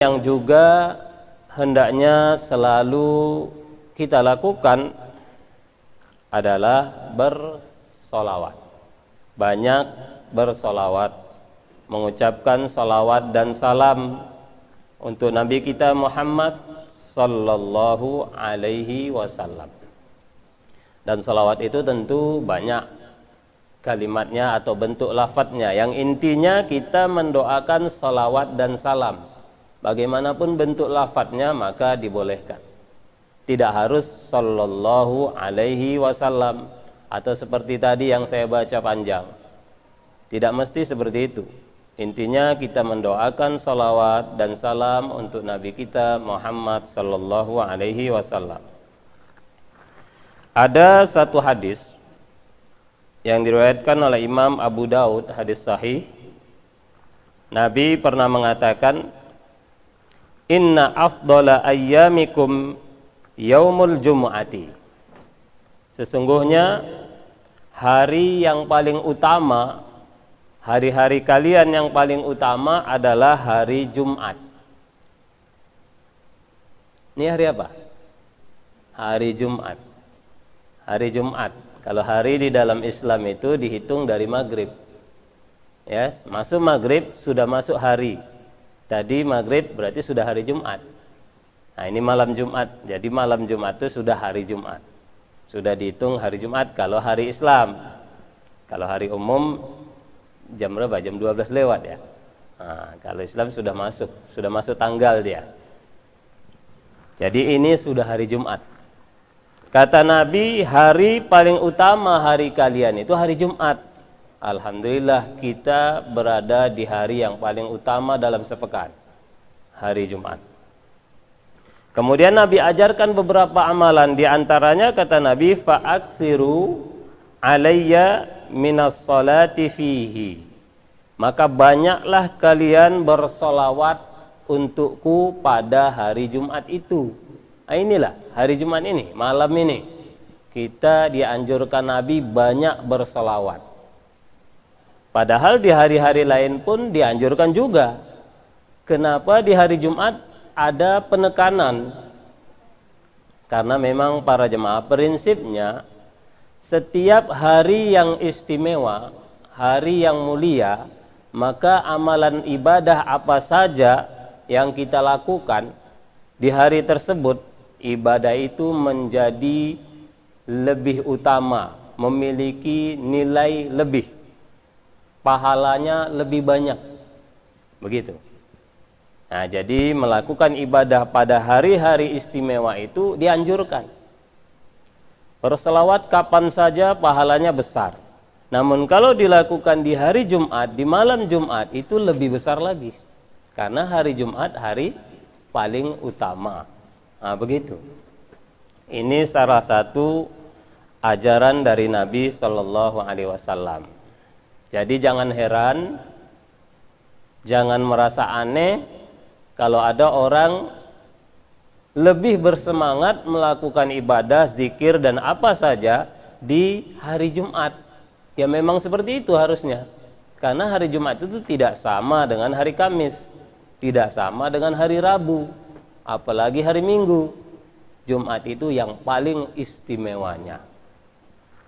yang juga hendaknya selalu kita lakukan adalah bersolawat. Banyak bersolawat, mengucapkan solawat dan salam untuk Nabi kita Muhammad sallallahu alaihi wasallam. Dan solawat itu tentu banyak kalimatnya atau bentuk lafadznya. Yang intinya kita mendoakan solawat dan salam. Bagaimanapun bentuk lafadznya maka dibolehkan. Tidak harus sallallahu alaihi wasallam atau seperti tadi yang saya baca panjang. Tidak mesti seperti itu. Intinya kita mendoakan salawat dan salam untuk Nabi kita Muhammad sallallahu alaihi wasallam. Ada satu hadis yang diriwayatkan oleh Imam Abu Daud, hadis sahih. Nabi pernah mengatakan, "Inna afdhala ayyamikum yaumul jumu'ati." Sesungguhnya hari yang paling utama, hari-hari kalian yang paling utama adalah hari Jumat. Ini hari apa? Hari Jumat. Hari Jumat. Kalau hari di dalam Islam itu dihitung dari maghrib. Ya, masuk maghrib sudah masuk hari. Tadi maghrib berarti sudah hari Jumat. Nah, ini malam Jumat. Jadi malam Jumat itu sudah hari Jumat. Sudah dihitung hari Jumat kalau hari Islam. Kalau hari umum jam berapa? Jam 12 lewat ya. Nah, kalau Islam sudah masuk tanggal dia. Jadi ini sudah hari Jumat. Kata Nabi, hari paling utama hari kalian itu hari Jumat. Alhamdulillah kita berada di hari yang paling utama dalam sepekan, hari Jumat. Kemudian Nabi ajarkan beberapa amalan, di antaranya kata Nabi, fa'aksiru alayya minas salati fihi. Maka banyaklah kalian bersolawat untukku pada hari Jumat itu. Nah, inilah hari Jumat ini, malam ini kita dianjurkan Nabi banyak bersolawat. Padahal di hari-hari lain pun dianjurkan juga. Kenapa di hari Jumat ada penekanan? Karena memang para jemaah prinsipnya setiap hari yang istimewa, hari yang mulia, maka amalan ibadah apa saja yang kita lakukan di hari tersebut, ibadah itu menjadi lebih utama, memiliki nilai lebih, pahalanya lebih banyak. Begitu. Nah, jadi melakukan ibadah pada hari-hari istimewa itu dianjurkan. Berselawat kapan saja pahalanya besar. Namun kalau dilakukan di hari Jumat, di malam Jumat itu lebih besar lagi. Karena hari Jumat hari paling utama. Nah, begitu. Ini salah satu ajaran dari Nabi Shallallahu Alaihi Wasallam. Jadi jangan heran, jangan merasa aneh kalau ada orang lebih bersemangat melakukan ibadah, zikir dan apa saja di hari Jumat. Ya memang seperti itu harusnya. Karena hari Jumat itu tidak sama dengan hari Kamis, tidak sama dengan hari Rabu, apalagi hari Minggu. Jumat itu yang paling istimewanya.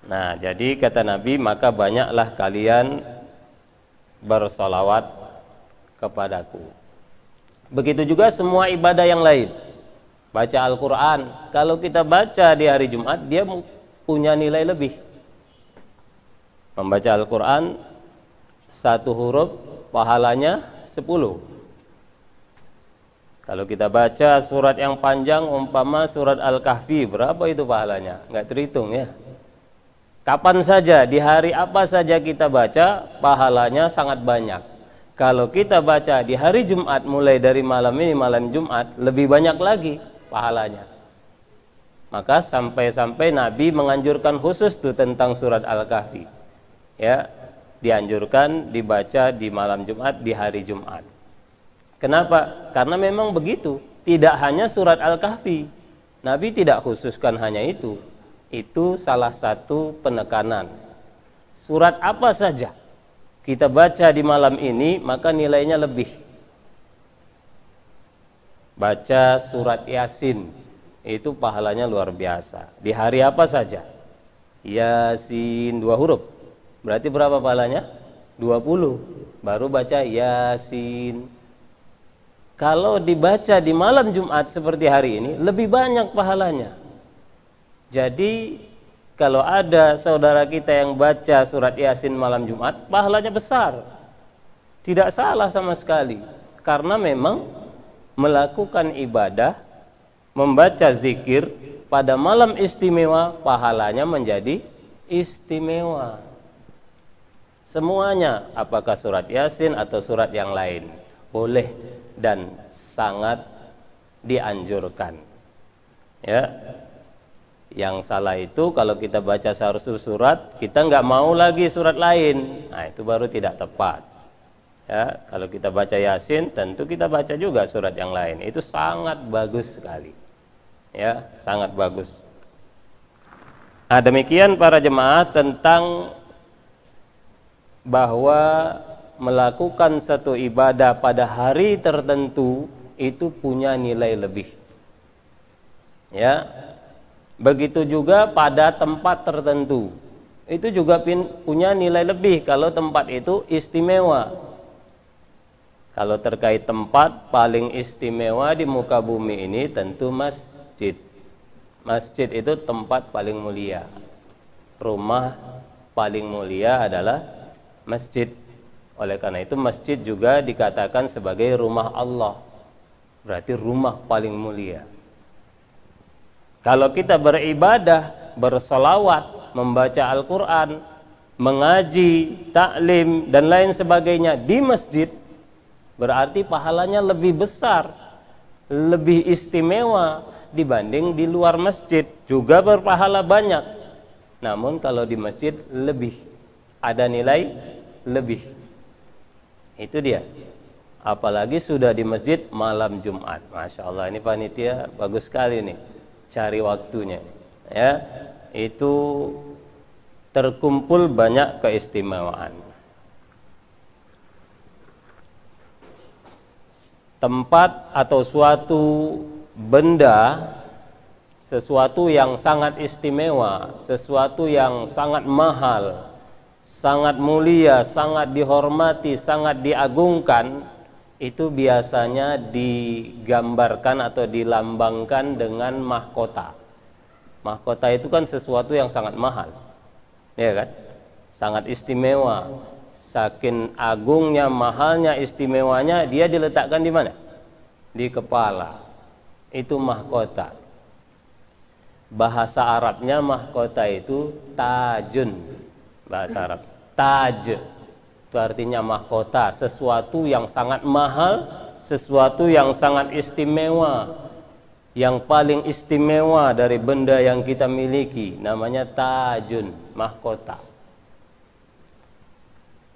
Nah, jadi kata Nabi, maka banyaklah kalian bersolawat kepadaku. Begitu juga semua ibadah yang lain. Baca Al-Quran, kalau kita baca di hari Jumat, dia punya nilai lebih. Membaca Al-Quran, satu huruf pahalanya 10. Kalau kita baca surat yang panjang, umpama surat Al-Kahfi, berapa itu pahalanya? Nggak terhitung ya. Kapan saja, di hari apa saja kita baca, pahalanya sangat banyak. Kalau kita baca di hari Jumat, mulai dari malam ini, malam Jumat, lebih banyak lagi pahalanya. Maka sampai-sampai Nabi menganjurkan khusus tuh tentang surat Al-Kahfi. Ya, dianjurkan dibaca di malam Jumat, di hari Jumat. Kenapa? Karena memang begitu. Tidak hanya surat Al-Kahfi. Nabi tidak khususkan hanya itu. Itu salah satu penekanan. Surat apa saja kita baca di malam ini, maka nilainya lebih. baca surat Yasin, itu pahalanya luar biasa. Di hari apa saja? Yasin 2 huruf. Berarti berapa pahalanya? 20. Baru baca Yasin. Kalau dibaca di malam Jumat seperti hari ini, lebih banyak pahalanya. Jadi kalau ada saudara kita yang baca surat Yasin malam Jumat, pahalanya besar. Tidak salah sama sekali. Karena memang melakukan ibadah, membaca zikir pada malam istimewa, pahalanya menjadi istimewa. Semuanya, apakah surat Yasin atau surat yang lain, boleh dan sangat dianjurkan. Ya. Yang salah itu kalau kita baca satu surat, kita nggak mau lagi surat lain. Nah, itu baru tidak tepat. Ya, kalau kita baca Yasin, tentu kita baca juga surat yang lain. Itu sangat bagus sekali. Ya, sangat bagus. Nah, demikian para jemaah tentang bahwa melakukan satu ibadah pada hari tertentu itu punya nilai lebih. Ya. Begitu juga pada tempat tertentu. Itu juga punya nilai lebih kalau tempat itu istimewa. Kalau terkait tempat paling istimewa di muka bumi ini tentu masjid. Masjid itu tempat paling mulia. Rumah paling mulia adalah masjid. Oleh karena itu masjid juga dikatakan sebagai rumah Allah. Berarti rumah paling mulia. Kalau kita beribadah, bersolawat, membaca Al-Quran, mengaji, taklim, dan lain sebagainya di masjid, berarti pahalanya lebih besar, lebih istimewa dibanding di luar masjid. Juga berpahala banyak. Namun kalau di masjid lebih, ada nilai lebih. Itu dia. Apalagi sudah di masjid malam Jumat. Masya Allah, ini panitia bagus sekali nih. Cari waktunya, ya, itu terkumpul banyak keistimewaan. Tempat atau suatu benda, sesuatu yang sangat istimewa, sesuatu yang sangat mahal, sangat mulia, sangat dihormati, sangat diagungkan, itu biasanya digambarkan atau dilambangkan dengan mahkota. Mahkota itu kan sesuatu yang sangat mahal, ya kan? Sangat istimewa. Saking agungnya, mahalnya, istimewanya, dia diletakkan di mana? Di kepala. Itu mahkota. Bahasa Arabnya mahkota itu tajun. Bahasa Arab, taj. Itu artinya mahkota, sesuatu yang sangat mahal, sesuatu yang sangat istimewa, yang paling istimewa dari benda yang kita miliki, namanya tajun, mahkota.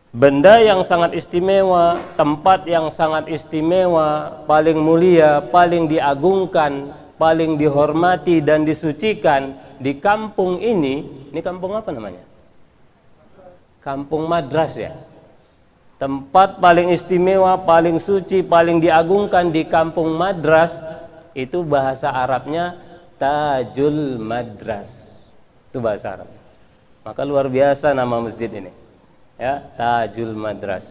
Benda yang sangat istimewa, tempat yang sangat istimewa, paling mulia, paling diagungkan, paling dihormati dan disucikan di kampung ini kampung apa namanya? Kampung Madras, ya. Tempat paling istimewa, paling suci, paling diagungkan di kampung Madras, itu bahasa Arabnya Tajul Madras. Itu bahasa Arab. Maka luar biasa nama masjid ini. Ya, Tajul Madras.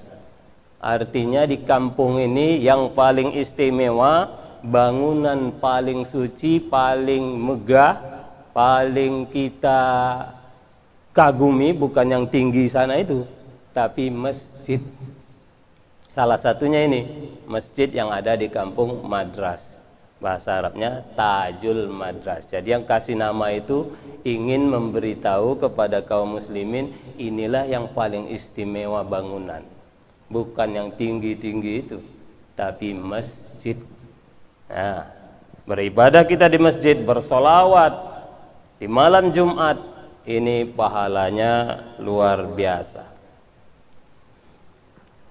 Artinya di kampung ini yang paling istimewa, bangunan paling suci, paling megah, paling kita kagumi, bukan yang tinggi sana itu, tapi masjid. Salah satunya ini masjid yang ada di kampung Madras. Bahasa Arabnya Tajul Madras. Jadi yang kasih nama itu ingin memberitahu kepada kaum muslimin, inilah yang paling istimewa bangunan. Bukan yang tinggi-tinggi itu, tapi masjid. Nah, beribadah kita di masjid, bersolawat di malam Jumat, ini pahalanya luar biasa.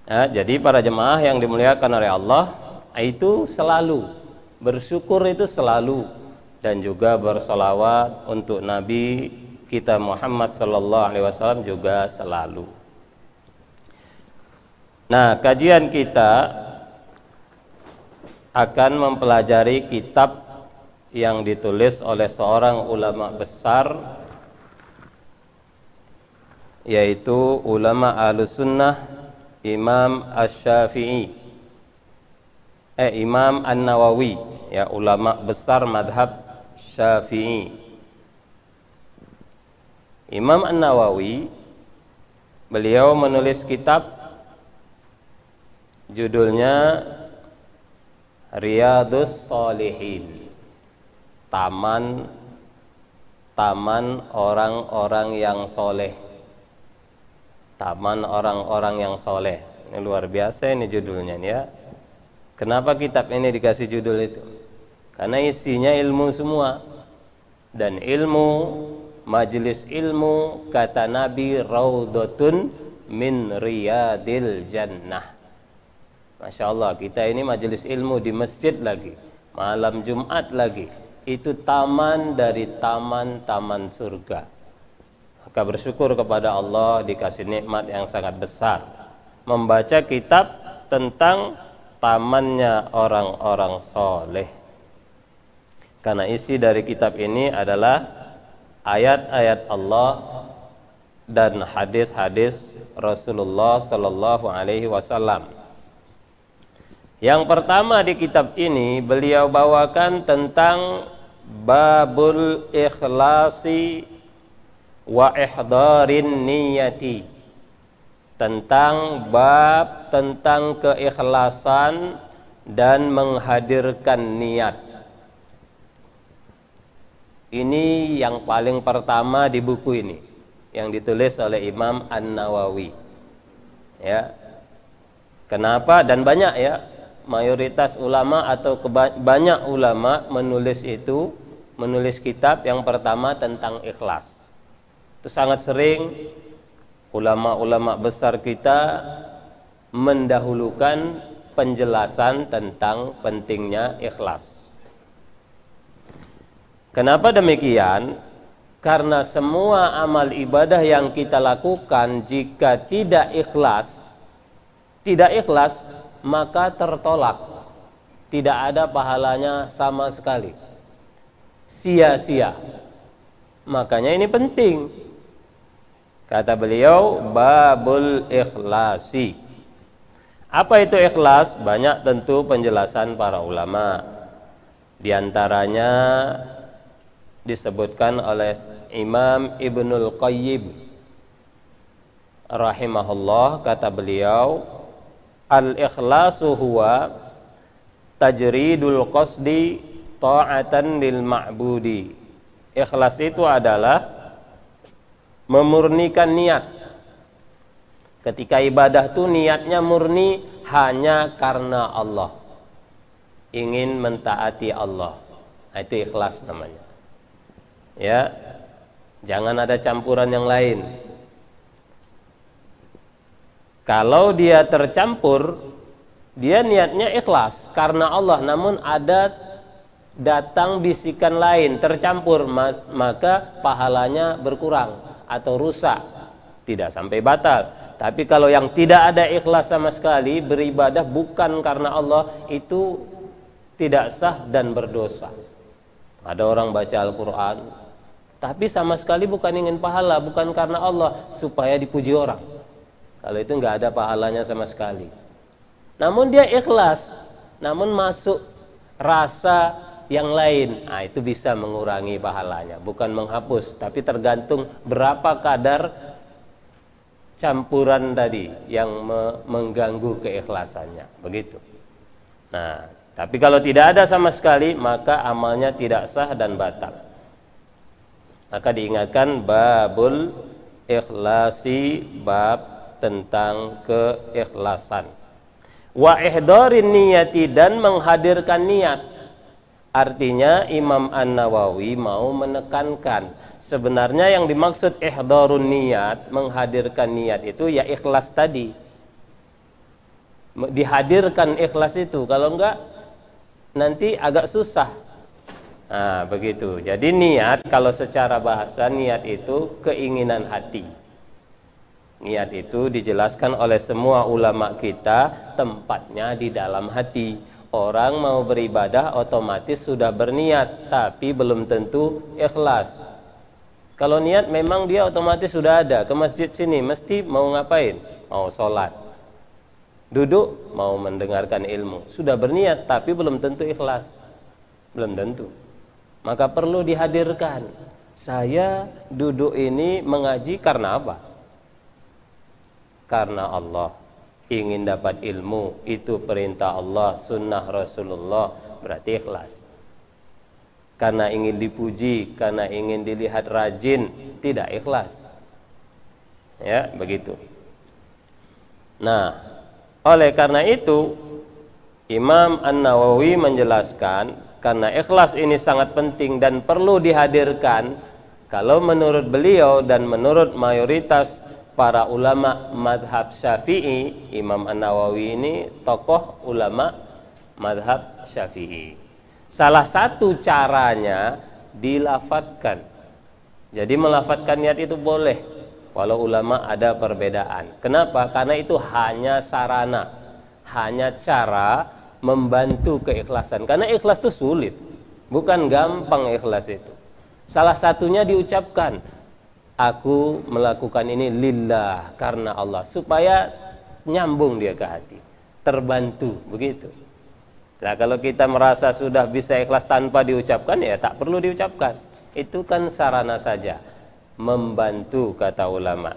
Ya, jadi para jemaah yang dimuliakan oleh Allah, itu selalu bersyukur, itu selalu, dan juga bersolawat untuk Nabi kita Muhammad sallallahu alaihi wasallam juga selalu. Nah, kajian kita akan mempelajari kitab yang ditulis oleh seorang ulama besar, yaitu ulama Ahlussunnah Imam Asy-Syafi'i, Imam An-Nawawi, ya, ulama besar madhab Syafi'i. Imam An-Nawawi, beliau menulis kitab judulnya Riyadhus Shalihin, taman orang-orang yang soleh, taman orang-orang yang soleh. Ini luar biasa ini judulnya nih, ya. Kenapa kitab ini dikasih judul itu? Karena isinya ilmu semua, dan ilmu, majelis ilmu, kata Nabi, raudhatun min riyadil jannah. Masya Allah, kita ini majelis ilmu di masjid lagi, malam Jumat lagi, itu taman dari taman-taman surga. Maka bersyukur kepada Allah dikasih nikmat yang sangat besar, membaca kitab tentang tamannya orang-orang soleh. Karena isi dari kitab ini adalah ayat-ayat Allah dan hadis-hadis Rasulullah Sallallahu Alaihi Wasallam. Yang pertama di kitab ini beliau bawakan tentang babul ikhlasi wa ihdarin niyati, tentang bab tentang keikhlasan dan menghadirkan niat. Ini yang paling pertama di buku ini, yang ditulis oleh Imam An-Nawawi, ya. Kenapa? Dan banyak, ya, mayoritas ulama atau banyak ulama menulis kitab yang pertama tentang ikhlas. Itu sangat sering ulama-ulama besar kita mendahulukan penjelasan tentang pentingnya ikhlas. Kenapa demikian? Karena semua amal ibadah yang kita lakukan jika tidak ikhlas, maka tertolak, tidak ada pahalanya sama sekali, sia-sia. Makanya ini penting. Kata beliau, babul ikhlasi. Apa itu ikhlas? Banyak tentu penjelasan para ulama. Di antaranya disebutkan oleh Imam Ibnul Qayyim rahimahullah, kata beliau, al-ikhlasu huwa tajridul qasdi ta'atan lil ma'budi. Ikhlas itu adalah memurnikan niat. Ketika ibadah itu niatnya murni hanya karena Allah, ingin mentaati Allah. Itu ikhlas namanya. Ya, jangan ada campuran yang lain. Kalau dia tercampur, dia niatnya ikhlas karena Allah, namun ada datang bisikan lain tercampur, maka pahalanya berkurang atau rusak, tidak sampai batal. Tapi kalau yang tidak ada ikhlas sama sekali, beribadah bukan karena Allah, itu tidak sah dan berdosa. Ada orang baca Al-Quran tapi sama sekali bukan ingin pahala, bukan karena Allah, supaya dipuji orang. Kalau itu nggak ada pahalanya sama sekali. Namun dia ikhlas, namun masuk rasa yang lain, itu bisa mengurangi pahalanya, bukan menghapus, tapi tergantung berapa kadar campuran tadi yang mengganggu keikhlasannya, begitu. Nah, tapi kalau tidak ada sama sekali, maka amalnya tidak sah dan batal. Maka diingatkan babul ikhlasi, bab tentang keikhlasan. Wa ihdarin niyati, dan menghadirkan niat. Artinya Imam An-Nawawi mau menekankan, sebenarnya yang dimaksud ihdarun niat, menghadirkan niat itu ya ikhlas tadi. Dihadirkan ikhlas itu, kalau enggak nanti agak susah. Nah, begitu. Jadi niat, kalau secara bahasa niat itu keinginan hati. Niat itu dijelaskan oleh semua ulama kita, tempatnya di dalam hati. Orang mau beribadah otomatis sudah berniat, tapi belum tentu ikhlas. Kalau niat memang dia otomatis sudah ada. Ke masjid sini mesti mau ngapain? Mau sholat. Duduk mau mendengarkan ilmu. Sudah berniat tapi belum tentu ikhlas. Belum tentu. Maka perlu dihadirkan. Saya duduk ini mengaji karena apa? Karena Allah. Ingin dapat ilmu, itu perintah Allah, sunnah Rasulullah, berarti ikhlas. Karena ingin dipuji, karena ingin dilihat rajin, tidak ikhlas. Ya, begitu. Nah, oleh karena itu Imam An-Nawawi menjelaskan, karena ikhlas ini sangat penting dan perlu dihadirkan. Kalau menurut beliau dan menurut mayoritas para ulama madhab Syafi'i, Imam An-Nawawi ini tokoh ulama madhab Syafi'i. Salah satu caranya dilafatkan. Jadi melafatkan niat itu boleh, walau ulama ada perbedaan. Kenapa? Karena itu hanya sarana, hanya cara membantu keikhlasan. Karena ikhlas itu sulit, bukan gampang ikhlas itu. Salah satunya diucapkan, aku melakukan ini lillah, karena Allah, supaya nyambung dia ke hati, terbantu, begitu. Nah, kalau kita merasa sudah bisa ikhlas tanpa diucapkan, ya tak perlu diucapkan. Itu kan sarana saja, membantu, kata ulama.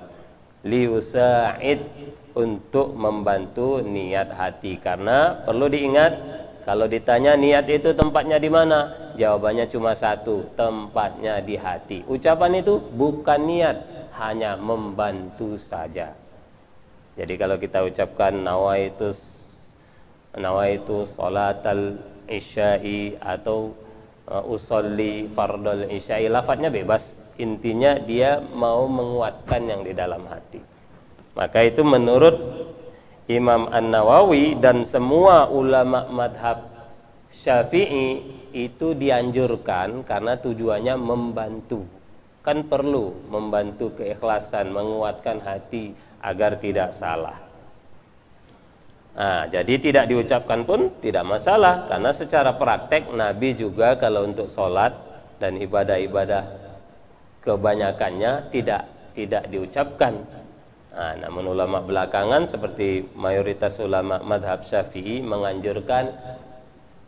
Liusa'id, untuk membantu niat hati. Karena perlu diingat, kalau ditanya niat itu tempatnya di mana? Jawabannya cuma satu, tempatnya di hati. Ucapan itu bukan niat, hanya membantu saja. Jadi kalau kita ucapkan nawaitu sholatal isya'i atau usolli fardal isya'i, lafadznya bebas. Intinya dia mau menguatkan yang di dalam hati. Maka itu menurut Imam An-Nawawi dan semua ulama madhab Syafi'i itu dianjurkan karena tujuannya membantu. Kan perlu membantu keikhlasan, menguatkan hati agar tidak salah. Nah, jadi tidak diucapkan pun tidak masalah, karena secara praktek Nabi juga kalau untuk sholat dan ibadah-ibadah kebanyakannya tidak diucapkan. Nah, namun ulama belakangan seperti mayoritas ulama madhab Syafi'i menganjurkan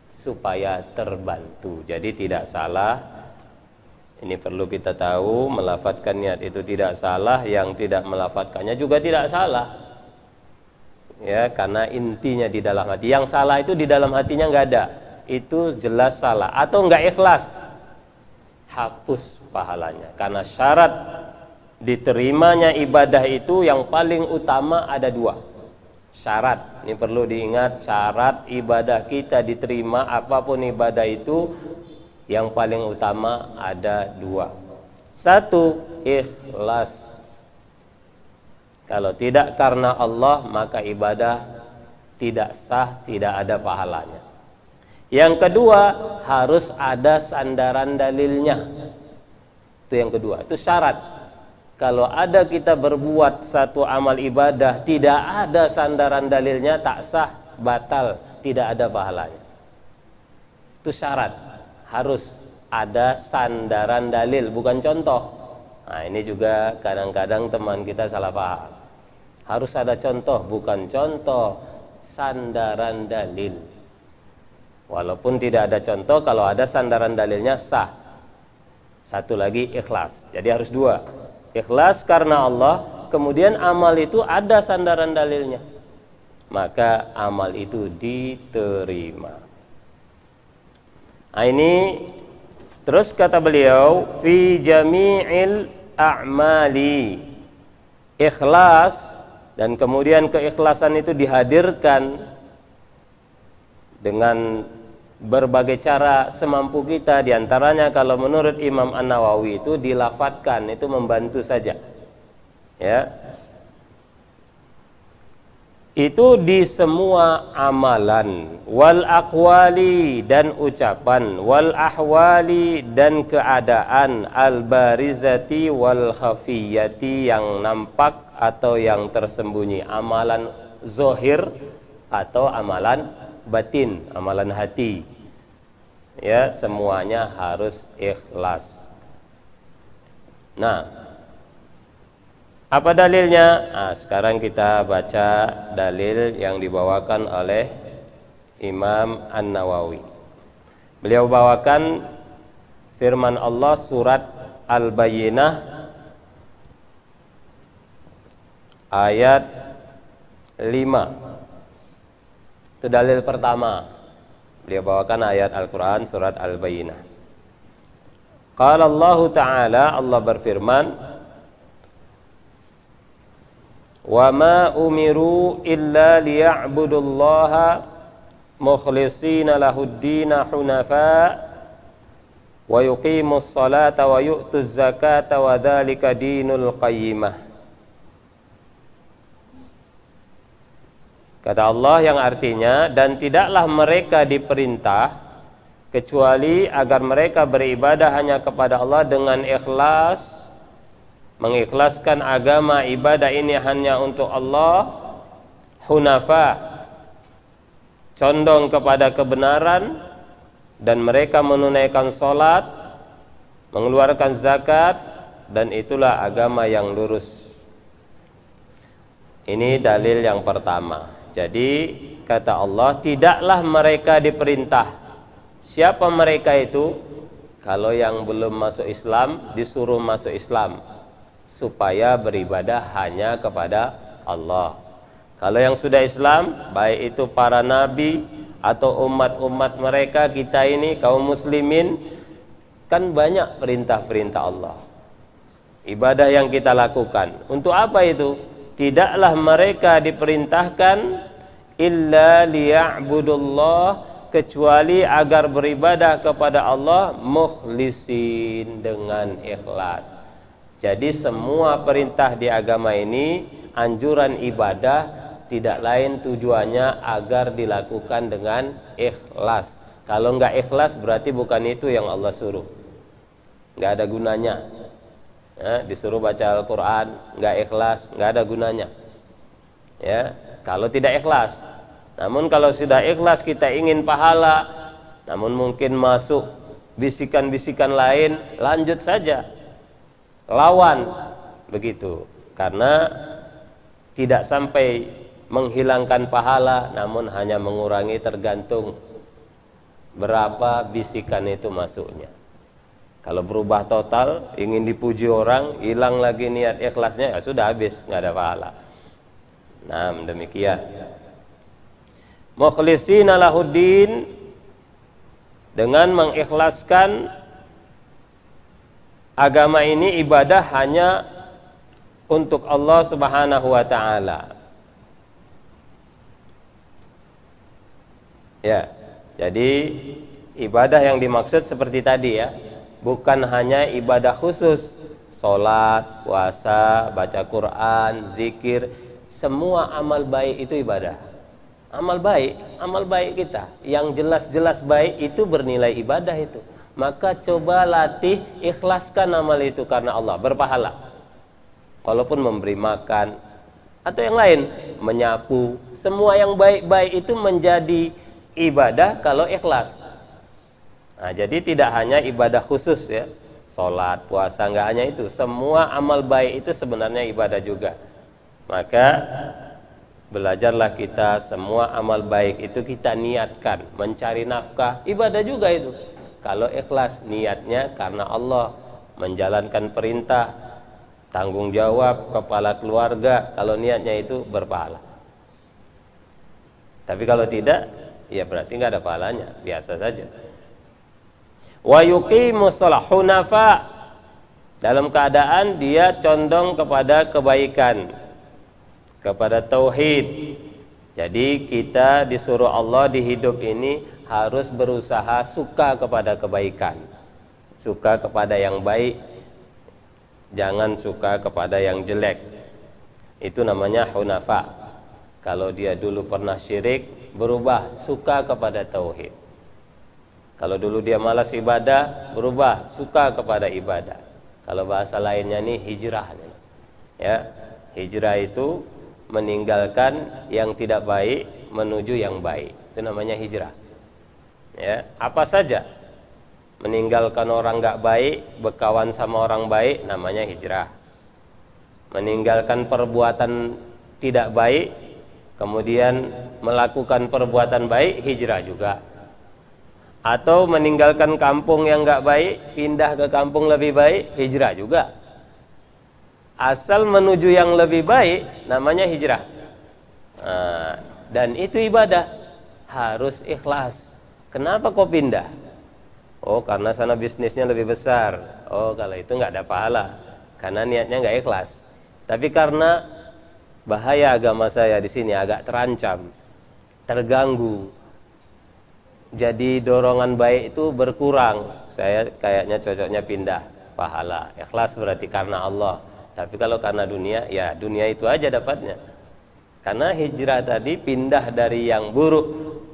supaya terbantu. Jadi tidak salah. Ini perlu kita tahu, melafatkan niat itu tidak salah, yang tidak melafatkannya juga tidak salah. Ya, karena intinya di dalam hati. Yang salah itu di dalam hatinya nggak ada. Itu jelas salah atau nggak ikhlas. Hapus pahalanya. Karena syarat diterimanya ibadah itu yang paling utama ada dua syarat. Ini perlu diingat, syarat ibadah kita diterima, apapun ibadah itu, yang paling utama ada dua. Satu, ikhlas. Kalau tidak karena Allah, maka ibadah tidak sah, tidak ada pahalanya. Yang kedua, harus ada sandaran dalilnya. Itu yang kedua, itu syarat. Kalau ada kita berbuat satu amal ibadah tidak ada sandaran dalilnya, tak sah, batal, tidak ada pahalanya. Itu syarat, harus ada sandaran dalil, bukan contoh. Nah, ini juga kadang-kadang teman kita salah paham. Harus ada contoh, bukan contoh, sandaran dalil. Walaupun tidak ada contoh, kalau ada sandaran dalilnya sah. Satu lagi, ikhlas. Jadi harus dua. Ikhlas karena Allah, kemudian amal itu ada sandaran dalilnya, maka amal itu diterima. Nah, ini terus kata beliau, fi jami'il a'mali, ikhlas, dan kemudian keikhlasan itu dihadirkan dengan berbagai cara semampu kita. Diantaranya kalau menurut Imam An-Nawawi itu dilafatkan, itu membantu saja, ya. Itu di semua amalan, wal aqwali, dan ucapan, wal ahwali, dan keadaan, al barizati wal khafiyati, yang nampak atau yang tersembunyi, amalan zohir atau amalan batin, amalan hati. Ya, semuanya harus ikhlas. Nah, apa dalilnya? Nah, sekarang kita baca dalil yang dibawakan oleh Imam An-Nawawi. Beliau bawakan firman Allah surat Al-Bayyinah ayat 5. Itu dalil pertama. Beliau bawakan ayat Al-Quran surat Al-Bayyinah. Qala Allah Ta'ala, Allah berfirman, wa ma umiru illa liya'budullaha mukhlishina lahuddina hunafa wa yuqimus salata wa yu'tuz zakata wa dzalika dinul qayyimah. Kata Allah yang artinya, dan tidaklah mereka diperintah kecuali agar mereka beribadah hanya kepada Allah dengan ikhlas, mengikhlaskan agama ibadah ini hanya untuk Allah, hunafa, condong kepada kebenaran, dan mereka menunaikan salat, mengeluarkan zakat, dan itulah agama yang lurus. Ini dalil yang pertama. Jadi kata Allah, tidaklah mereka diperintah. Siapa mereka itu? Kalau yang belum masuk Islam disuruh masuk Islam supaya beribadah hanya kepada Allah. Kalau yang sudah Islam, baik itu para nabi atau umat-umat mereka, kita ini kaum muslimin, kan banyak perintah-perintah Allah, ibadah yang kita lakukan. Untuk apa itu? Tidaklah mereka diperintahkan illa liya'budullah, kecuali agar beribadah kepada Allah mukhlisin, dengan ikhlas. Jadi semua perintah di agama ini, anjuran ibadah, tidak lain tujuannya agar dilakukan dengan ikhlas. Kalau enggak ikhlas berarti bukan itu yang Allah suruh, enggak ada gunanya. Ya, disuruh baca Al-Quran enggak ikhlas, enggak ada gunanya. Ya, kalau tidak ikhlas. Namun kalau sudah ikhlas, kita ingin pahala, namun mungkin masuk bisikan-bisikan lain, lanjut saja, lawan begitu, karena tidak sampai menghilangkan pahala, namun hanya mengurangi, tergantung berapa bisikan itu masuknya. Kalau berubah total, ingin dipuji orang, hilang lagi niat ikhlasnya, ya sudah habis, nggak ada pahala. Nah, demikian. Mukhlishina lahuddin, dengan mengikhlaskan agama ini, ibadah hanya untuk Allah Subhanahu wa ta'ala. Ya, jadi ibadah yang dimaksud seperti tadi ya, bukan hanya ibadah khusus, sholat, puasa, baca Quran, zikir, semua amal baik itu ibadah. Amal baik kita yang jelas-jelas baik itu bernilai ibadah itu. Maka coba latih, ikhlaskan amal itu karena Allah, berpahala. Walaupun memberi makan atau yang lain, menyapu, semua yang baik-baik itu menjadi ibadah kalau ikhlas. Nah, jadi tidak hanya ibadah khusus ya, sholat, puasa, enggak hanya itu. Semua amal baik itu sebenarnya ibadah juga. Maka belajarlah kita, semua amal baik itu kita niatkan, mencari nafkah, ibadah juga itu. Kalau ikhlas, niatnya karena Allah, menjalankan perintah, tanggung jawab, kepala keluarga, kalau niatnya itu berpahala. Tapi kalau tidak, ya berarti nggak ada pahalanya, biasa saja. Wa yuqimus shalah hunafa, dalam keadaan dia condong kepada kebaikan, kepada tauhid. Jadi kita disuruh Allah di hidup ini harus berusaha suka kepada kebaikan, suka kepada yang baik, jangan suka kepada yang jelek. Itu namanya hunafa. Kalau dia dulu pernah syirik, berubah suka kepada tauhid. Kalau dulu dia malas ibadah, berubah suka kepada ibadah. Kalau bahasa lainnya nih hijrah. Ya, hijrah itu meninggalkan yang tidak baik menuju yang baik. itu namanya hijrah. Ya, apa saja, meninggalkan orang nggak baik, berkawan sama orang baik, namanya hijrah. Meninggalkan perbuatan tidak baik, kemudian melakukan perbuatan baik, hijrah juga. Atau meninggalkan kampung yang nggak baik, pindah ke kampung lebih baik, hijrah juga. Asal menuju yang lebih baik, namanya hijrah. Dan itu ibadah, harus ikhlas. Kenapa kau pindah? Oh, karena sana bisnisnya lebih besar. Oh, kalau itu nggak ada pahala, karena niatnya nggak ikhlas. Tapi karena bahaya agama saya di sini agak terancam, terganggu, jadi dorongan baik itu berkurang, saya kayaknya cocoknya pindah. Pahala, ikhlas berarti karena Allah. Tapi kalau karena dunia, ya dunia itu aja dapatnya. Karena hijrah tadi pindah dari yang buruk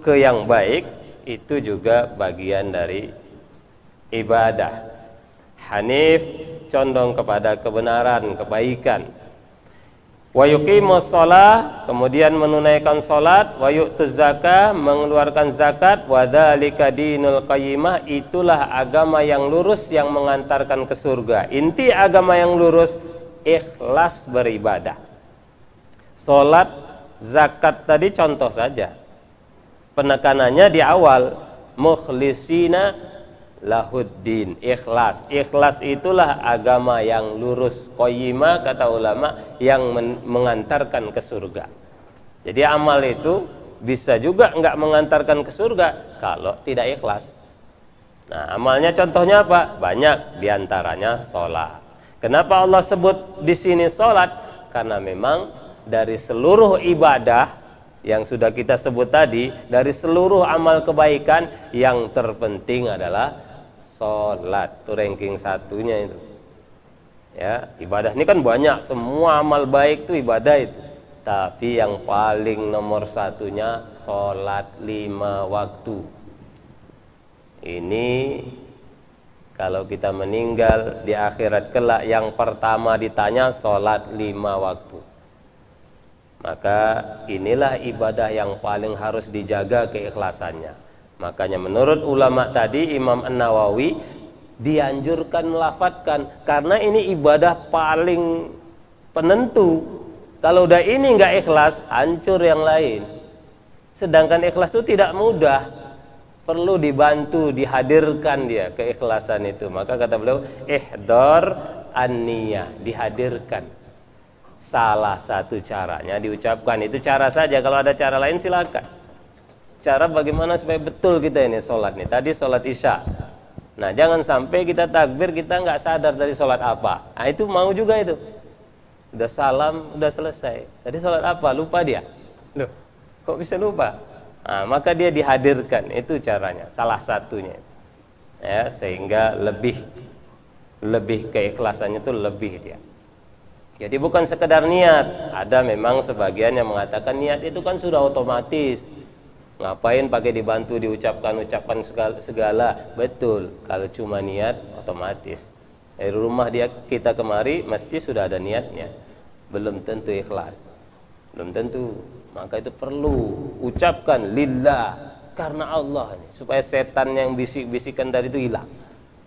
ke yang baik, itu juga bagian dari ibadah. Hanif, condong kepada kebenaran, kebaikan. Wa yuqimus shalah, kemudian menunaikan salat, wa yu'tuz zakah, mengeluarkan zakat, wa dzalika dinul qayyimah, itulah agama yang lurus yang mengantarkan ke surga. Inti agama yang lurus ikhlas beribadah. Salat, zakat tadi contoh saja. Penekanannya di awal, mukhlisina lahuddin, ikhlas. Ikhlas itulah agama yang lurus, qayyimah kata ulama, yang mengantarkan ke surga. Jadi amal itu bisa juga enggak mengantarkan ke surga kalau tidak ikhlas. Nah, amalnya contohnya apa? Banyak, diantaranya sholat. Kenapa Allah sebut di sini sholat? Karena memang dari seluruh ibadah yang sudah kita sebut tadi, dari seluruh amal kebaikan, yang terpenting adalah sholat. Itu ranking satunya itu. Ya, ibadah ini kan banyak, semua amal baik itu ibadah itu. Tapi yang paling nomor satunya sholat 5 waktu. Ini kalau kita meninggal di akhirat kelak, yang pertama ditanya sholat 5 waktu. Maka inilah ibadah yang paling harus dijaga keikhlasannya. Makanya menurut ulama tadi, Imam An-Nawawi dianjurkan melafadzkan, karena ini ibadah paling penentu. Kalau udah ini nggak ikhlas, hancur yang lain. Sedangkan ikhlas itu tidak mudah, perlu dibantu, dihadirkan dia keikhlasan itu. Maka kata beliau, ihdar an-niyah, dihadirkan. Salah satu caranya diucapkan, itu cara saja. Kalau ada cara lain silakan. Cara bagaimana supaya betul kita ini sholat nih. Tadi sholat isya. Nah, jangan sampai kita takbir kita nggak sadar tadi sholat apa. Nah, itu mau juga itu. Udah salam, udah selesai. Tadi sholat apa? Lupa dia. Loh, kok bisa lupa? Nah, maka dia dihadirkan. Itu caranya. Salah satunya. Ya, sehingga lebih keikhlasannya itu lebih dia. Jadi bukan sekedar niat. Ada memang sebagian yang mengatakan niat itu kan sudah otomatis. Ngapain pakai dibantu diucapkan segala. Betul, kalau cuma niat otomatis. Dari rumah kita kemari mesti sudah ada niatnya. Belum tentu ikhlas. Belum tentu. Maka itu perlu ucapkan lillah, karena Allah, supaya setan yang bisik-bisikan tadi itu hilang.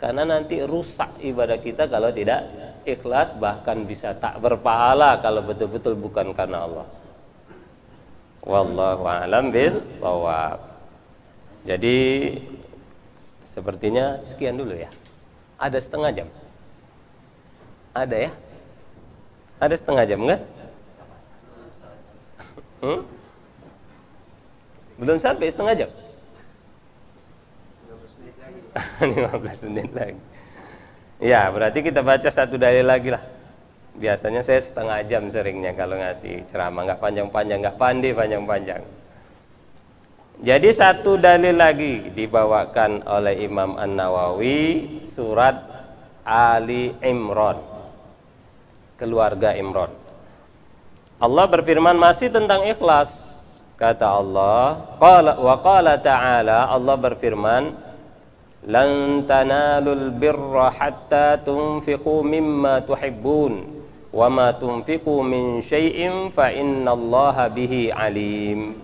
Karena nanti rusak ibadah kita kalau tidak ikhlas, bahkan bisa tak berpahala kalau betul-betul bukan karena Allah. Wallahu a'lam bis-shawab. Jadi sepertinya sekian dulu ya. Ada setengah jam. Ada ya? Ada setengah jam kan? Belum sampai setengah jam. 15 menit lagi. Ya, berarti kita baca satu dalil lagi lah. Biasanya saya setengah jam seringnya kalau ngasih ceramah, nggak panjang-panjang, nggak pandai panjang-panjang. Jadi satu dalil lagi dibawakan oleh Imam An-Nawawi, surat Ali Imran, keluarga Imran. Allah berfirman masih tentang ikhlas. Kata Allah, qala ta'ala, Allah berfirman, lan tanalul birra hatta tunfiqu mimma tuhibbun wa ma tunfiqu min syai'in fa innallaha bihi alim.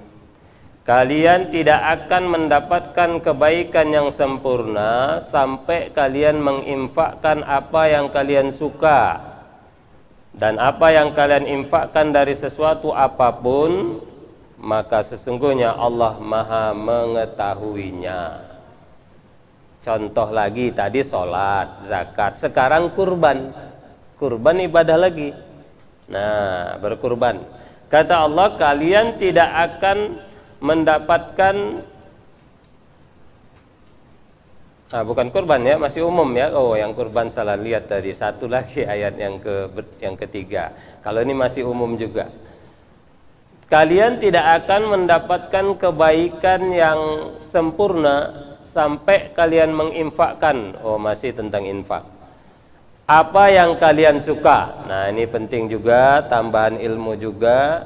kalian tidak akan mendapatkan kebaikan yang sempurna sampai kalian menginfakkan apa yang kalian suka. Dan apa yang kalian infakkan dari sesuatu apapun, maka sesungguhnya Allah Maha mengetahuinya. Contoh lagi tadi sholat, zakat, sekarang kurban. Kurban ibadah lagi. Nah, berkurban. Kata Allah, kalian tidak akan mendapatkan bukan kurban ya, masih umum ya. Oh, yang kurban salah lihat tadi. Satu lagi ayat yang ketiga. Kalau ini masih umum juga. Kalian tidak akan mendapatkan kebaikan yang sempurna sampai kalian menginfakkan. Oh, masih tentang infak. Apa yang kalian suka. Nah, ini penting juga, tambahan ilmu juga.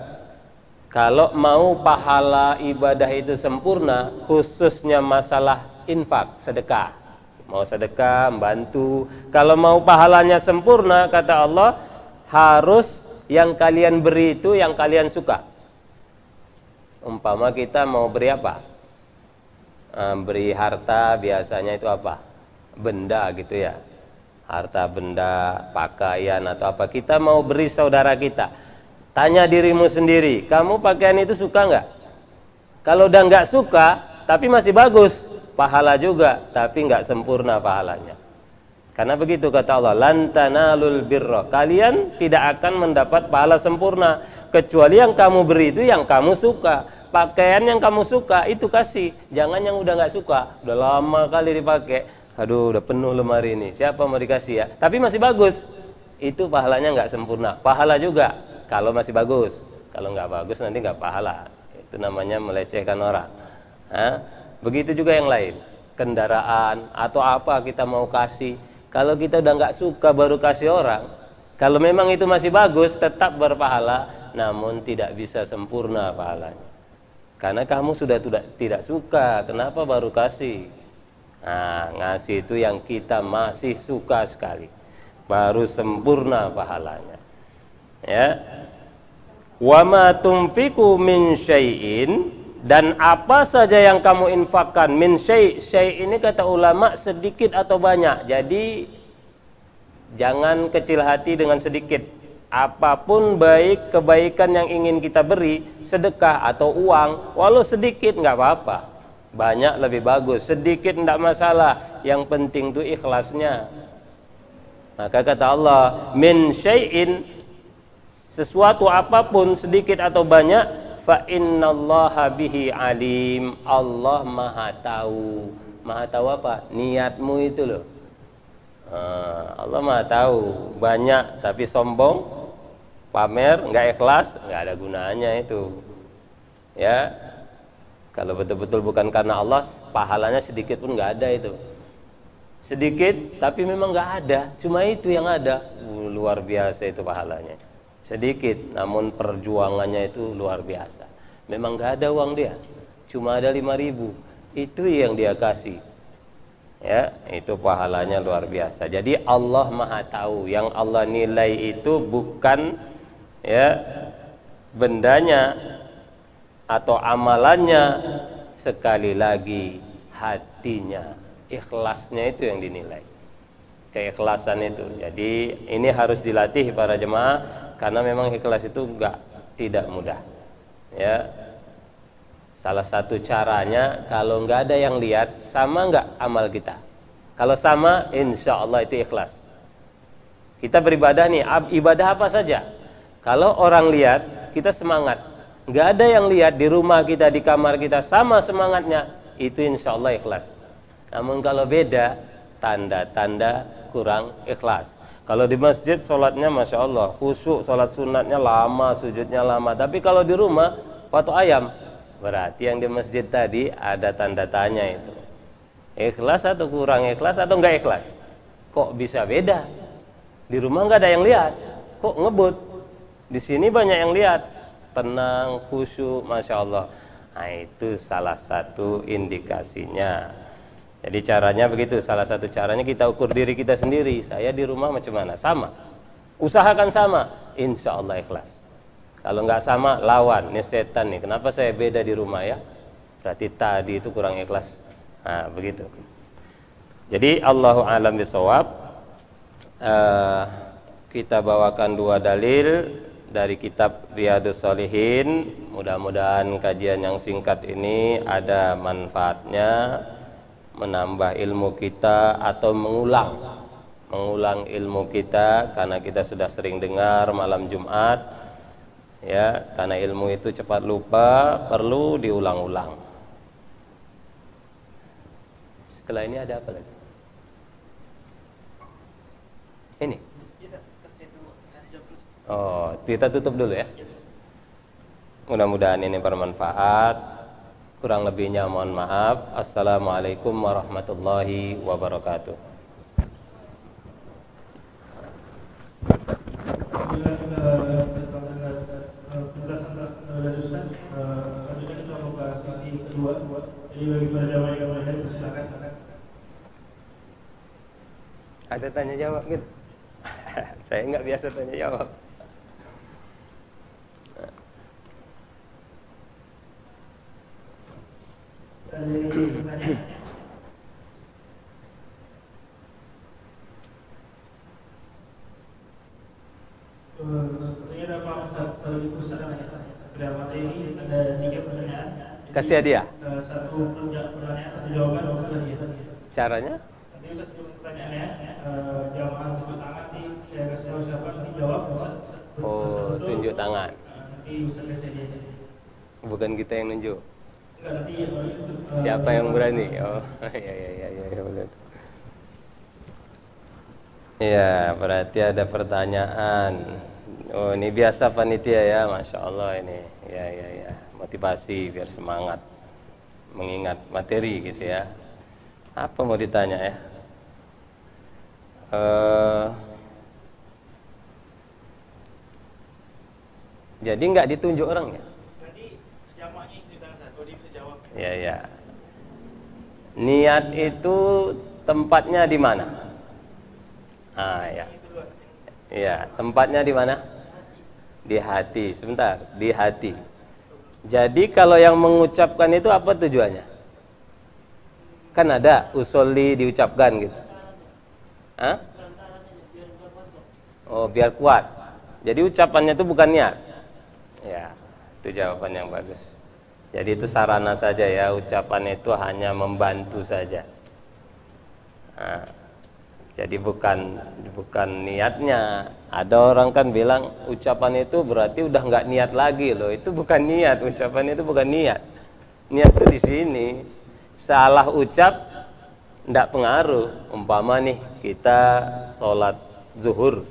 Kalau mau pahala ibadah itu sempurna, khususnya masalah infak, sedekah. Mau sedekah, membantu. Kalau mau pahalanya sempurna, kata Allah, harus yang kalian beri itu yang kalian suka. Umpama kita mau beri apa? Beri harta biasanya itu apa? Benda gitu ya. Harta, benda, pakaian atau apa. Kita mau beri saudara kita. Tanya dirimu sendiri, kamu pakaian itu suka nggak? Kalau udah nggak suka, tapi masih bagus, pahala juga, tapi nggak sempurna pahalanya. Karena begitu kata Allah, lan tanalul birra. Kalian tidak akan mendapat pahala sempurna kecuali yang kamu beri itu yang kamu suka. Pakaian yang kamu suka itu kasih, jangan yang udah nggak suka, udah lama kali dipakai, aduh udah penuh lemari ini, siapa mau dikasih ya? Tapi masih bagus, itu pahalanya nggak sempurna. Pahala juga kalau masih bagus, kalau nggak bagus nanti nggak pahala. Itu namanya melecehkan orang. Begitu juga yang lain, kendaraan atau apa kita mau kasih. Kalau kita udah nggak suka baru kasih orang, kalau memang itu masih bagus tetap berpahala, namun tidak bisa sempurna pahalanya. Karena kamu sudah tidak suka, kenapa baru kasih? Nah, ngasih itu yang kita masih suka sekali, baru sempurna pahalanya. Ya. Wa ma tunfiqu min syai'in, dan apa saja yang kamu infakkan, min syai', syai' ini kata ulama sedikit atau banyak. Jadi jangan kecil hati dengan sedikit. Apapun baik kebaikan yang ingin kita beri, sedekah atau uang, walau sedikit nggak apa-apa. Banyak lebih bagus, sedikit tidak masalah. Yang penting itu ikhlasnya. Maka kata Allah, min syai'in, sesuatu apapun sedikit atau banyak, fa innallaha bihi alim. Allah Maha tahu. Maha tahu apa? Niatmu itu loh. Allah Maha tahu. Banyak tapi sombong, pamer, nggak ikhlas, nggak ada gunanya itu. Ya, kalau betul-betul bukan karena Allah, pahalanya sedikit pun nggak ada itu. Sedikit, tapi memang nggak ada, cuma itu yang ada. Luar biasa itu pahalanya. Sedikit, namun perjuangannya itu luar biasa. Memang nggak ada uang dia, cuma ada 5.000, itu yang dia kasih. Ya, itu pahalanya luar biasa. Jadi Allah Maha tahu. Yang Allah nilai itu bukan ya bendanya atau amalannya, sekali lagi hatinya, ikhlasnya itu yang dinilai, keikhlasan itu. Jadi ini harus dilatih para jemaah, karena memang ikhlas itu tidak mudah. Ya, salah satu caranya, kalau nggak ada yang lihat, sama nggak amal kita? Kalau sama, insya Allah itu ikhlas. Kita beribadah nih, ibadah apa saja, kalau orang lihat, kita semangat. Nggak ada yang lihat, di rumah kita, di kamar kita, sama semangatnya, itu insya Allah ikhlas. Namun kalau beda, tanda-tanda kurang ikhlas. Kalau di masjid sholatnya Masya Allah, khusyuk, sholat sunatnya lama, sujudnya lama. Tapi kalau di rumah, patok ayam, berarti yang di masjid tadi ada tanda tanya itu. Ikhlas atau kurang ikhlas atau nggak ikhlas? Kok bisa beda? Di rumah nggak ada yang lihat, kok ngebut? Di sini banyak yang lihat, tenang, khusyuk, Masya Allah. Nah, itu salah satu indikasinya. Jadi caranya begitu, salah satu caranya kita ukur diri kita sendiri. Saya di rumah macam mana? Sama. Usahakan sama, insya Allah ikhlas. Kalau nggak sama, lawan. Ini setan nih, kenapa saya beda di rumah ya? Berarti tadi itu kurang ikhlas. Nah, begitu. Jadi Allahu a'lam bishawab. Kita bawakan dua dalil dari kitab Riyadhus Shalihin. Mudah-mudahan kajian yang singkat ini ada manfaatnya, menambah ilmu kita atau mengulang ilmu kita, karena kita sudah sering dengar malam Jumat ya, karena ilmu itu cepat lupa, perlu diulang-ulang. Setelah ini ada apa lagi? Ini. Oh, kita tutup dulu ya. Mudah-mudahan ini bermanfaat. Kurang lebihnya mohon maaf. Assalamualaikum warahmatullahi wabarakatuh. Ada tanya jawab gitu? Saya nggak biasa tanya jawab. Sepertinya ada Pak Ustaz, pada materi ini ada 3 pertanyaan. Kasih hadiah. Satu pertanyaan, satu jawaban, dua hadiah. Caranya? Nanti Ustaz sebelum pertanyaannya, jamaah tunjuk tangan nih, saya kasih tahu siapa nanti jawab Ustaz. Oh, tunjuk tangan. Nanti Ustaz kasih hadiah. Bukan kita yang nunjuk. Enggak, nanti Siapa yang berani? Oh, ya boleh. Iya, berarti ada pertanyaan. Oh, ini biasa panitia ya, Masya Allah ini. Ya, motivasi biar semangat, mengingat materi gitu ya. Apa mau ditanya ya? Jadi nggak ditunjuk orang ya? Jadi jamaahnya itu tangan satu, dia bisa jawab. Ya. Niat itu tempatnya di mana? Ya. Iya, tempatnya di mana? Di hati. Sebentar, di hati. Jadi kalau yang mengucapkan itu apa tujuannya? Kan ada usolli diucapkan gitu. Hah? Oh, biar kuat. Jadi ucapannya itu bukan niat. Ya, itu jawaban yang bagus. Jadi itu sarana saja ya, ucapan itu hanya membantu saja. Nah, jadi bukan niatnya. Ada orang kan bilang ucapan itu berarti udah nggak niat lagi loh. Itu bukan niat, ucapan itu bukan niat. Niat itu di sini. Salah ucap nggak pengaruh. Umpama nih kita sholat zuhur,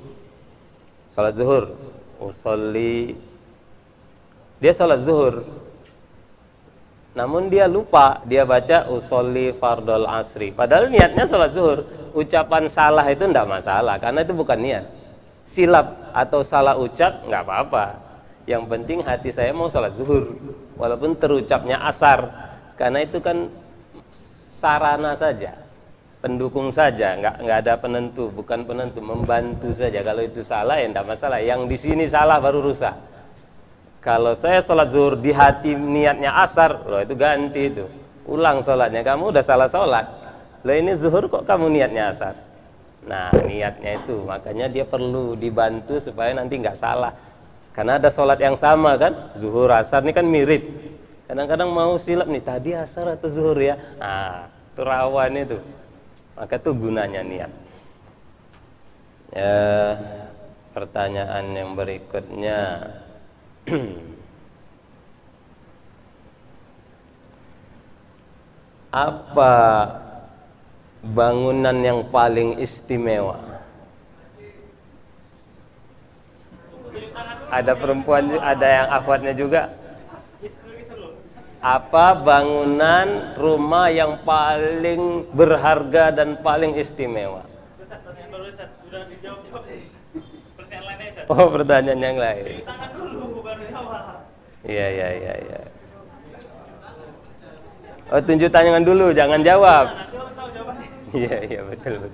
usolli, dia sholat zuhur. Namun dia lupa, dia baca usolli fardol asri. Padahal niatnya sholat zuhur. Ucapan salah itu tidak masalah, karena itu bukan niat. Silap atau salah ucap nggak apa-apa. Yang penting hati saya mau sholat zuhur, walaupun terucapnya asar, karena itu kan sarana saja, pendukung saja, nggak ada penentu, bukan penentu, membantu saja. Kalau itu salah ya tidak masalah. Yang di sini salah baru rusak. Kalau saya sholat zuhur di hati niatnya asar, loh itu ganti itu. Ulang sholatnya, kamu udah salah sholat. Loh ini zuhur kok kamu niatnya asar. Nah niatnya itu, makanya dia perlu dibantu supaya nanti nggak salah. Karena ada sholat yang sama kan, zuhur asar ini kan mirip. Kadang-kadang mau silap nih, tadi asar atau zuhur ya. Nah itu rawan itu. Maka itu gunanya niat. Ya, pertanyaan yang berikutnya. Apa bangunan yang paling istimewa? Ada perempuan, ada yang akhwatnya juga. Apa bangunan rumah yang paling berharga dan paling istimewa? Oh, pertanyaan yang lain. Iya. Oh, tunjuk tangan dulu, jangan jawab. Iya, betul.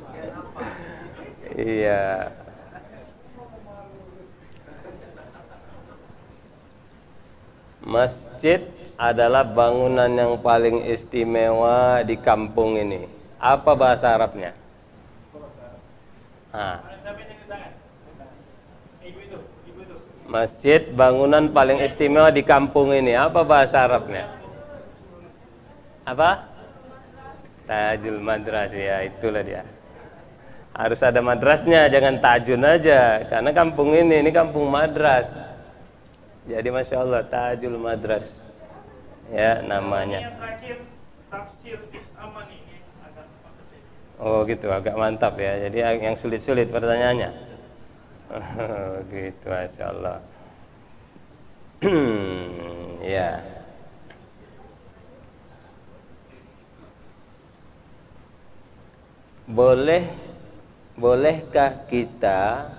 Iya. Masjid adalah bangunan yang paling istimewa di kampung ini. Apa bahasa Arabnya? Nah. Masjid bangunan paling istimewa di kampung ini. Apa bahasa Arabnya? Apa? Tajul madras, ya itulah dia. Harus ada madrasnya, jangan tajun aja. Karena kampung ini kampung madras. Jadi masya Allah tajul madras, ya namanya. Yang terakhir tafsir Is-Aman ini agak mantap. Oh gitu, agak mantap ya. Jadi yang sulit-sulit pertanyaannya. Gitu, masya Allah. Ya. Bolehkah kita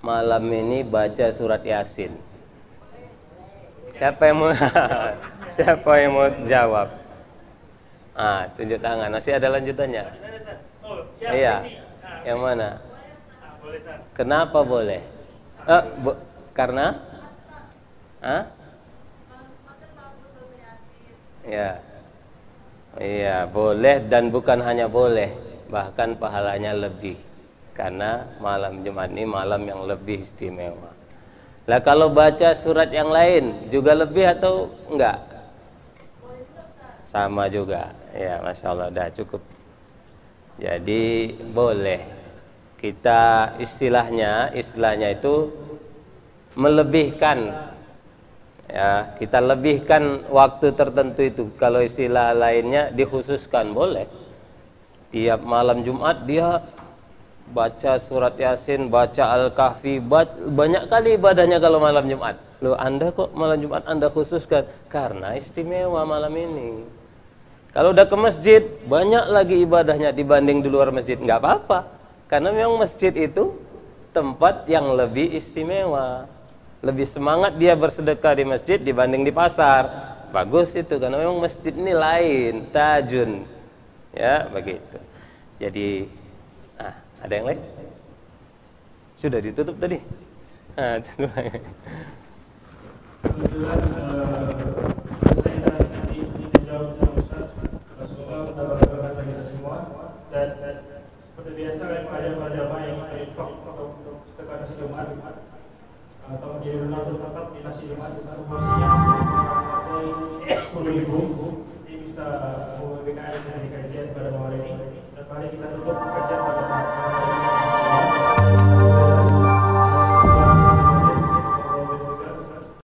malam ini baca surat Yasin? Siapa yang mau siapa yang mau jawab? Tunjuk tangan. Masih ada lanjutannya? Iya. Yang mana? Kenapa boleh? Karena? Ya. Iya, boleh dan bukan hanya boleh, bahkan pahalanya lebih. Karena malam Jumat ini malam yang lebih istimewa. Lah kalau baca surat yang lain juga lebih atau enggak? Sama juga. Ya, masya Allah, dah cukup. Jadi boleh. Kita istilahnya itu melebihkan. Ya, kita lebihkan waktu tertentu itu. Kalau istilah lainnya dikhususkan, boleh. Tiap malam Jumat dia baca surat Yasin, baca Al-Kahfi, banyak kali ibadahnya kalau malam Jumat. Loh, Anda kok malam Jumat Anda khususkan? Karena istimewa malam ini. Kalau udah ke masjid, banyak lagi ibadahnya dibanding di luar masjid. Nggak apa-apa, karena memang masjid itu tempat yang lebih istimewa. Lebih semangat dia bersedekah di masjid dibanding di pasar. Bagus itu, karena memang masjid ini lain, tajun. Ya, begitu. Jadi, ada yang lain? Sudah ditutup tadi? Kebetulan saya tadi dijawab sama Ustaz. Semoga berkata kita semua. Dan seperti biasa ada jamaah yang infak atau sedekah nasi Jumat atau menjadi donatur tetap di nasi Jumat itu porsinya 10.000